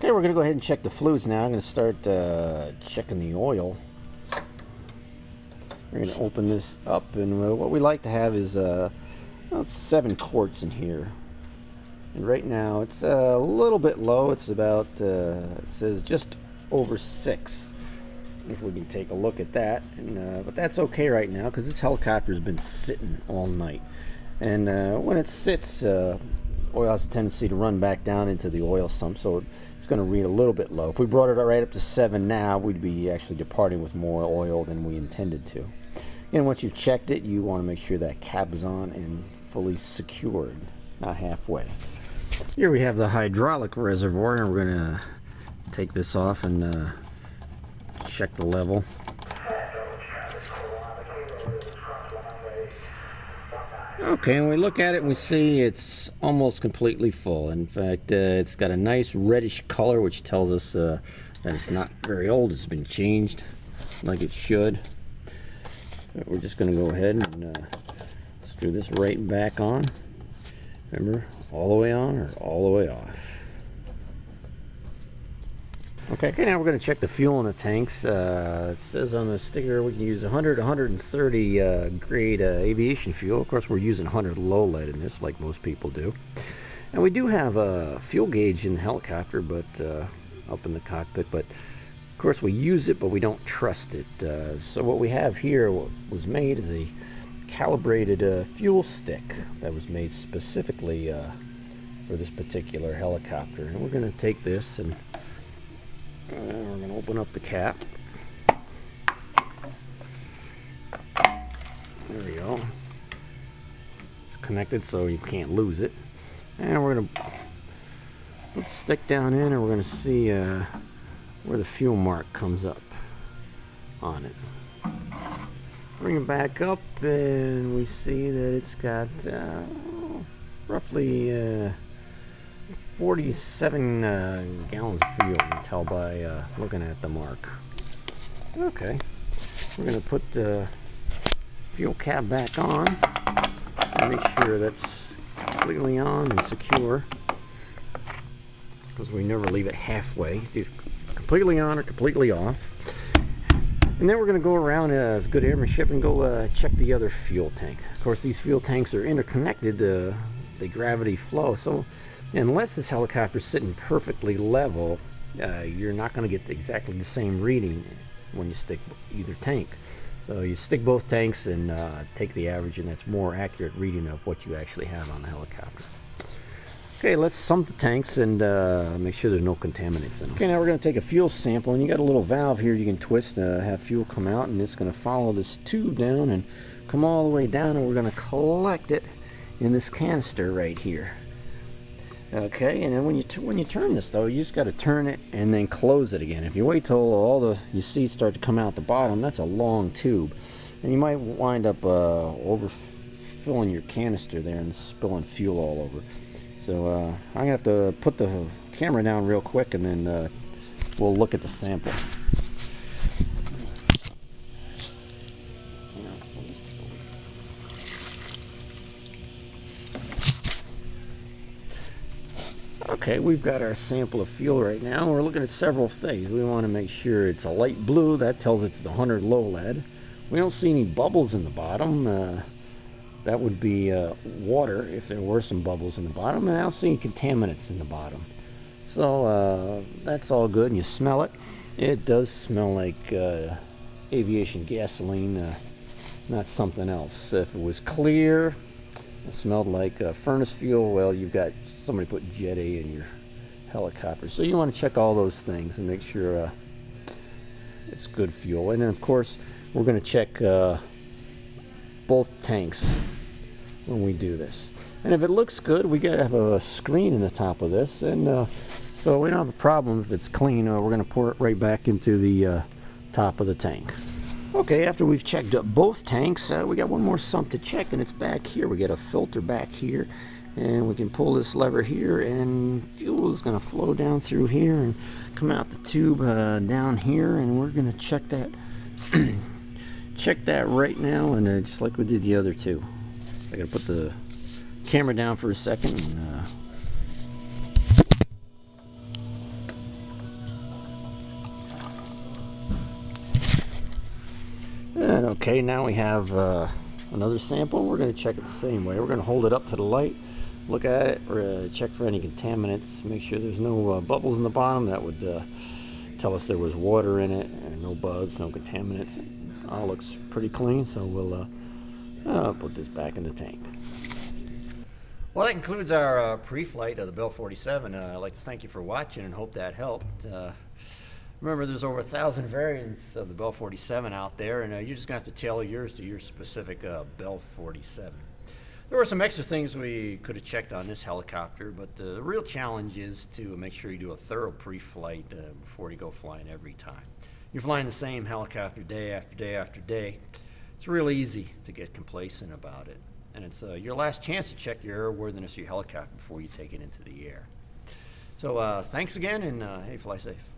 Okay, we're going to go ahead and check the fluids now. I'm going to start checking the oil. We're going to open this up, and what we like to have is about 7 quarts in here. And right now it's a little bit low. It's about, it says just over 6. If we can take a look at that. And, but that's okay right now because this helicopter's been sitting all night. And when it sits, oil has a tendency to run back down into the oil sump, so it's going to read a little bit low. If we brought it right up to 7 now, we'd be actually departing with more oil than we intended to. And once you've checked it, you want to make sure that cap is on and fully secured, not halfway. Here we have the hydraulic reservoir, and we're going to take this off and check the level. Okay, and we look at it and we see it's almost completely full. In fact, it's got a nice reddish color, which tells us that it's not very old. It's been changed like it should. But we're just going to go ahead and screw this right back on. Remember, all the way on or all the way off. Okay, now we're going to check the fuel in the tanks. It says on the sticker we can use 100 to 130 grade aviation fuel. Of course, we're using 100 low lead in this, like most people do. And we do have a fuel gauge in the helicopter, but up in the cockpit. But of course, we use it, but we don't trust it. So what we have here, what was made, is a calibrated fuel stick that was made specifically for this particular helicopter. And we're going to take this and we're going to open up the cap. There we go. It's connected so you can't lose it. And we're going to put the stick down in, and we're going to see where the fuel mark comes up on it. Bring it back up, and we see that it's got roughly 47 gallons of fuel. You can tell by looking at the mark. Okay, we're going to put the fuel cap back on and make sure that's completely on and secure, because we never leave it halfway. It's either completely on or completely off. And then we're going to go around as good airmanship and go check the other fuel tank. Of course, these fuel tanks are interconnected to the gravity flow, so unless this helicopter is sitting perfectly level, you're not going to get exactly the same reading when you stick either tank. So you stick both tanks and take the average, and that's more accurate reading of what you actually have on the helicopter. Okay, let's sump the tanks and make sure there's no contaminants in them. Okay, now we're going to take a fuel sample, and you got a little valve here you can twist to have fuel come out, and it's going to follow this tube down and come all the way down, and we're going to collect it in this canister right here. Okay, and then when you turn this though, you just got to turn it and then close it again. If you wait till all the you see start to come out the bottom, that's a long tube, and you might wind up overfilling your canister there and spilling fuel all over. So I'm gonna have to put the camera down real quick, and then we'll look at the sample. Okay, we've got our sample of fuel right now. We're looking at several things. We want to make sure it's a light blue. That tells it's 100 low lead. We don't see any bubbles in the bottom. That would be water if there were some bubbles in the bottom. And I don't see any contaminants in the bottom. So that's all good. And you smell it. It does smell like aviation gasoline, not something else. If it was clear, it smelled like furnace fuel, well, you've got somebody put Jet A in your helicopter. So you want to check all those things and make sure it's good fuel. And then, of course, we're going to check both tanks when we do this. And if it looks good, we got to have a screen in the top of this. And so we don't have a problem if it's clean. We're going to pour it right back into the top of the tank. Okay, after we've checked up both tanks, we got one more sump to check, and it's back here. We got a filter back here, and we can pull this lever here, and fuel is going to flow down through here and come out the tube down here, and we're going to check that check that right now, and just like we did the other two. I got to put the camera down for a second. And, Okay, now we have another sample. We're going to check it the same way. We're going to hold it up to the light, look at it, check for any contaminants, make sure there's no bubbles in the bottom. That would tell us there was water in it, and no bugs, no contaminants. It all looks pretty clean, so we'll put this back in the tank. Well, that concludes our pre-flight of the Bell 47. I'd like to thank you for watching and hope that helped. Remember, there's over 1,000 variants of the Bell 47 out there, and you're just going to have to tailor yours to your specific Bell 47. There were some extra things we could have checked on this helicopter, but the real challenge is to make sure you do a thorough pre-flight before you go flying every time. You're flying the same helicopter day after day after day. It's real easy to get complacent about it, and it's your last chance to check your airworthiness of your helicopter before you take it into the air. So thanks again, and hey, fly safe.